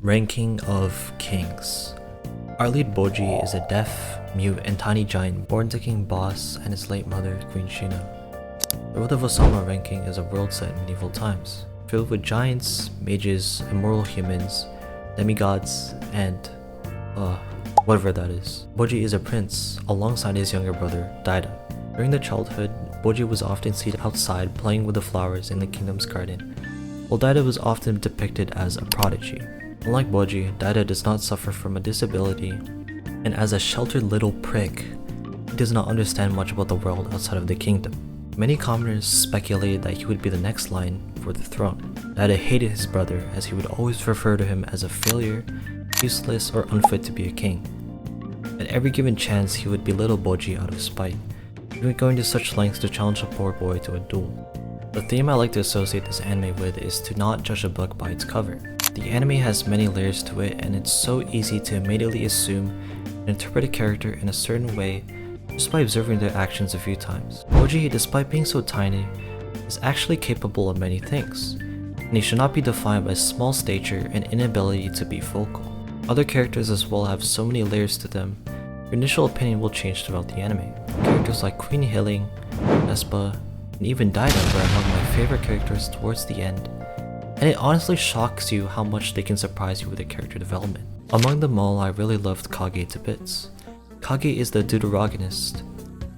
Ranking of Kings. Our lead Bojji is a deaf, mute, and tiny giant born to King Boss and his late mother, Queen Shina. The world of Osama ranking is a world set in medieval times, filled with giants, mages, immortal humans, demigods, and whatever that is. Bojji is a prince, alongside his younger brother, Daida. During their childhood, Bojji was often seen outside playing with the flowers in the kingdom's garden, while Daida was often depicted as a prodigy. Unlike Bojji, Daida does not suffer from a disability, and as a sheltered little prick, he does not understand much about the world outside of the kingdom. Many commoners speculated that he would be the next line for the throne. Daida hated his brother as he would always refer to him as a failure, useless, or unfit to be a king. At every given chance, he would belittle Bojji out of spite, even going to such lengths to challenge a poor boy to a duel. The theme I like to associate this anime with is to not judge a book by its cover. The anime has many layers to it, and it's so easy to immediately assume and interpret a character in a certain way just by observing their actions a few times. Bojji, despite being so tiny, is actually capable of many things, and he should not be defined by small stature and inability to be vocal. Other characters as well have so many layers to them, your initial opinion will change throughout the anime. Characters like Queen Healing, Vespa, and even Daida were among my favorite characters towards the end, and it honestly shocks you how much they can surprise you with their character development. Among them all, I really loved Kage to bits. Kage is the Deuteragonist,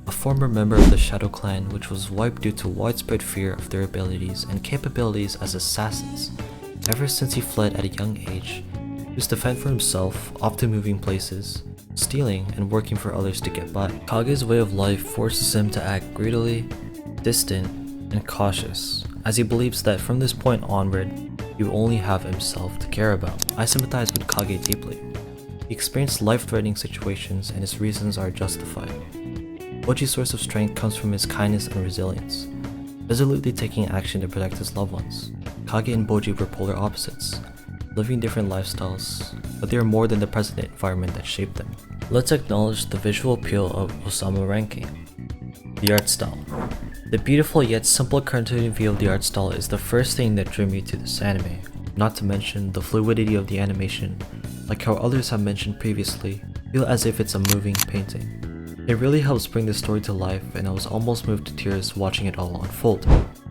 a former member of the Shadow Clan which was wiped due to widespread fear of their abilities and capabilities as assassins. Ever since he fled at a young age, he was to fend for himself, often moving places, stealing, and working for others to get by. Kage's way of life forces him to act greedily, distant, and cautious, as he believes that from this point onward, he will only have himself to care about. I sympathize with Kage deeply. He experienced life-threatening situations and his reasons are justified. Bojji's source of strength comes from his kindness and resilience, resolutely taking action to protect his loved ones. Kage and Bojji were polar opposites, living different lifestyles, but they are more than the present environment that shaped them. Let's acknowledge the visual appeal of Osama ranking. The art style. The beautiful yet simple cartoon view of the art style is the first thing that drew me to this anime, not to mention the fluidity of the animation, like how others have mentioned previously, feel as if it's a moving painting. It really helps bring the story to life, and I was almost moved to tears watching it all unfold.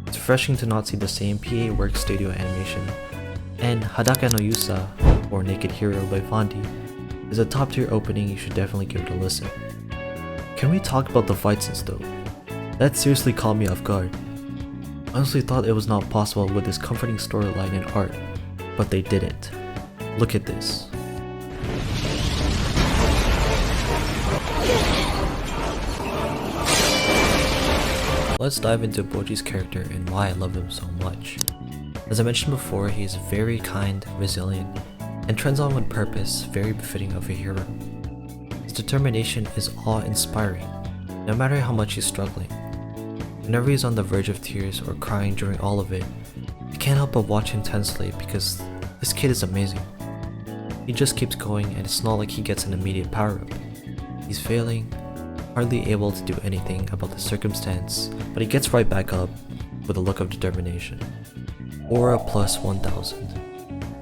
It's refreshing to not see the same PA Works studio animation, and Hadaka no Yusa, or Naked Hero by Fondi, is a top tier opening. You should definitely give it a listen. Can we talk about the fight scenes though? That seriously caught me off guard. I honestly thought it was not possible with this comforting storyline and art, but they did it. Look at this. Let's dive into Bojji's character and why I love him so much. As I mentioned before, he is very kind, resilient, and trends on with purpose, very befitting of a hero. His determination is awe-inspiring, no matter how much he's struggling. Whenever he's on the verge of tears or crying during all of it, I can't help but watch intensely because this kid is amazing. He just keeps going, and it's not like he gets an immediate power-up. He's failing, hardly able to do anything about the circumstance, but he gets right back up with a look of determination. Aura plus 1000.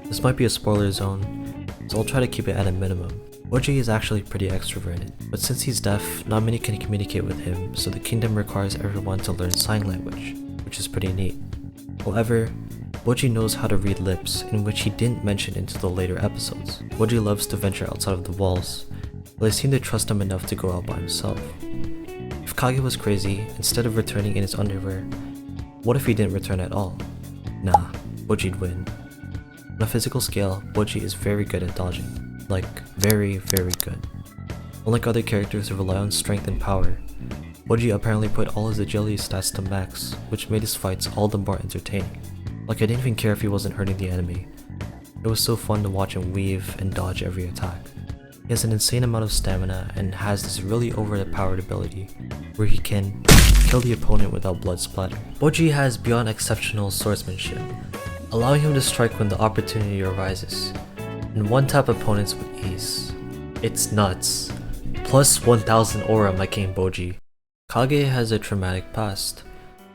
This might be a spoiler zone, so I'll try to keep it at a minimum. Bojji is actually pretty extroverted, but since he's deaf, not many can communicate with him, so the kingdom requires everyone to learn sign language, which is pretty neat. However, Bojji knows how to read lips, in which he didn't mention into the later episodes. Bojji loves to venture outside of the walls, but they seem to trust him enough to go out by himself. If Kage was crazy, instead of returning in his underwear, what if he didn't return at all? Nah, Bojji'd win. On a physical scale, Bojji is very good at dodging. Like, very, very good. Unlike other characters who rely on strength and power, Bojji apparently put all his agility stats to max, which made his fights all the more entertaining. Like, I didn't even care if he wasn't hurting the enemy. It was so fun to watch him weave and dodge every attack. He has an insane amount of stamina and has this really overpowered ability where he can kill the opponent without blood splatter. Bojji has beyond exceptional swordsmanship, allowing him to strike when the opportunity arises, and one-tap opponents with ease. It's nuts. Plus 1000 aura, my king Bojji. Kage has a traumatic past.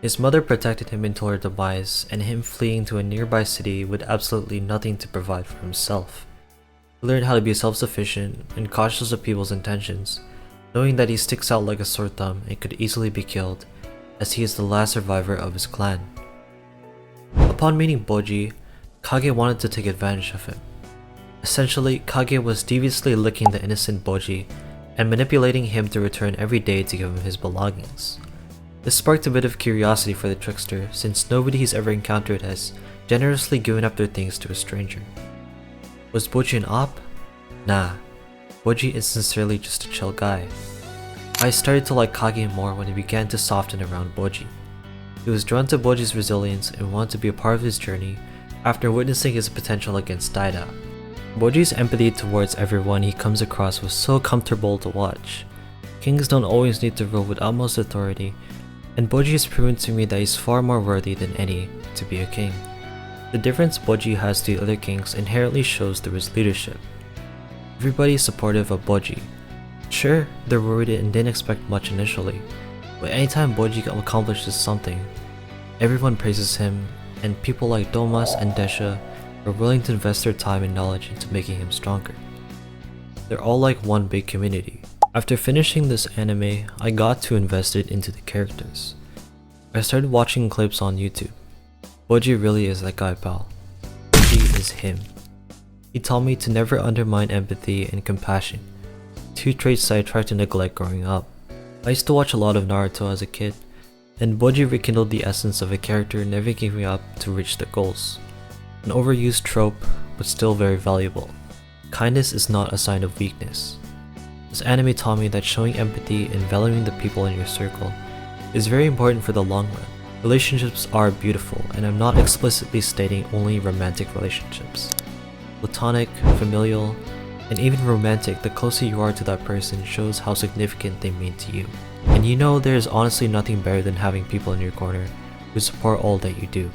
His mother protected him until her demise, and him fleeing to a nearby city with absolutely nothing to provide for himself. He learned how to be self-sufficient and cautious of people's intentions, knowing that he sticks out like a sore thumb and could easily be killed, as he is the last survivor of his clan. Upon meeting Bojji, Kage wanted to take advantage of him. Essentially, Kage was deviously licking the innocent Bojji and manipulating him to return every day to give him his belongings. This sparked a bit of curiosity for the trickster, since nobody he's ever encountered has generously given up their things to a stranger. Was Bojji an op? Nah, Bojji is sincerely just a chill guy. I started to like Kage more when he began to soften around Bojji. He was drawn to Bojji's resilience and wanted to be a part of his journey after witnessing his potential against Daida. Bojji's empathy towards everyone he comes across was so comfortable to watch. Kings don't always need to rule with utmost authority, and Bojji has proven to me that he's far more worthy than any to be a king. The difference Bojji has to the other kings inherently shows through his leadership. Everybody is supportive of Bojji. Sure, they're worried and didn't expect much initially, but anytime Bojji accomplishes something, everyone praises him, and people like Domas and Desha are willing to invest their time and knowledge into making him stronger. They're all like one big community. After finishing this anime, I got too invested into the characters. I started watching clips on YouTube. Bojji really is that guy, pal. Bojji is him. He taught me to never undermine empathy and compassion, two traits that I tried to neglect growing up. I used to watch a lot of Naruto as a kid, and Bojji rekindled the essence of a character never giving up to reach their goals. An overused trope, but still very valuable. Kindness is not a sign of weakness. This anime taught me that showing empathy and valuing the people in your circle is very important for the long run. Relationships are beautiful, and I'm not explicitly stating only romantic relationships. Platonic, familial, and even romantic, the closer you are to that person shows how significant they mean to you. And you know there is honestly nothing better than having people in your corner who support all that you do.